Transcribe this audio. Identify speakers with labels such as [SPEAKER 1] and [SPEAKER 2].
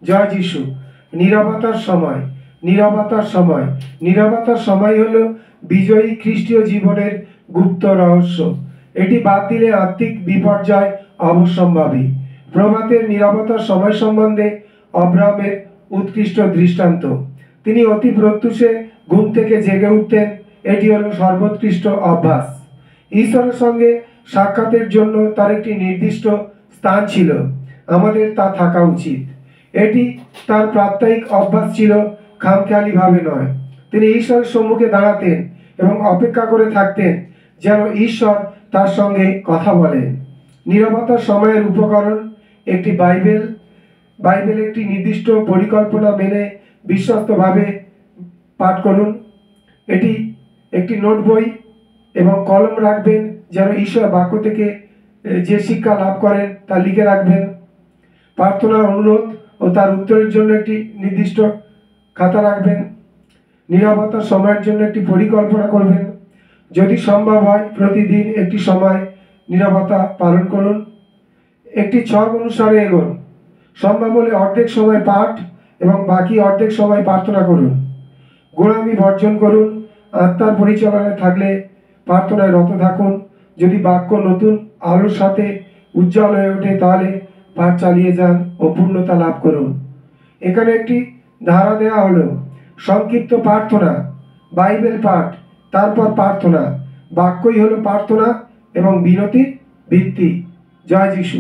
[SPEAKER 1] জয় যিশু। নীরবতার সময়, নীরবতার সময়, নীরবতার সময় হলো বিজয়ী খ্রিস্টীয় জীবনের গুপ্ত রহস্য। এটি বাদ দিলে আত্মিক বিপর্যয় অবশ্যম্ভাবী। প্রভাতের নীরবতার সময় সম্বন্ধে অব্রাহামের উৎকৃষ্ট দৃষ্টান্ত। তিনি অতি প্রত্যুষে ঘুম থেকে জেগে উঠতেন। এটি হলো সর্বোৎকৃষ্ট অভ্যাস। ঈশ্বরের সঙ্গে সাক্ষাতের জন্য তার একটি নির্দিষ্ট স্থান ছিল। আমাদের তা থাকা উচিত। এটি তার প্রাত্যহিক অভ্যাস ছিল, খামখেয়ালিভাবে নয়। তিনি ঈশ্বরের সম্মুখে দাঁড়াতেন এবং অপেক্ষা করে থাকতেন যেন ঈশ্বর তার সঙ্গে কথা বলেন। নীরবতার সময়ের উপকরণ একটি বাইবেল একটি নির্দিষ্ট পরিকল্পনা মেনে বিশ্বস্তভাবে পাঠ করুন। এটি একটি নোট বই এবং কলম রাখবেন যেন ঈশ্বর বাক্য থেকে যে শিক্ষা লাভ করেন তা লিখে রাখবেন। প্রার্থনার অনুরোধ ও তার উত্তরের জন্য একটি নির্দিষ্ট খাতা রাখবেন। নীরবতার সময়ের জন্য একটি পরিকল্পনা করবেন। যদি সম্ভব হয় প্রতিদিন একটি সময় নীরবতা পালন করুন। একটি ছক অনুসারে এগোন। সম্ভব হলে অর্ধেক সময় পাঠ এবং বাকি অর্ধেক সময় প্রার্থনা করুন। গোঁড়ামি বর্জন করুন। আত্মার পরিচালনায় থাকলে প্রার্থনায় রত থাকুন। যদি বাক্য নতুন আলোর সাথে উজ্জ্বল হয়ে ওঠে তাহলে পাঠ চালিয়ে যান ও পূর্ণতা লাভ করুন। এখানে একটি ধারা দেওয়া হলো: সংক্ষিপ্ত প্রার্থনা, বাইবেল পাঠ, তারপর প্রার্থনা। বাক্যই হলো প্রার্থনা এবং বিনতির ভিত্তি। জয় যিশু।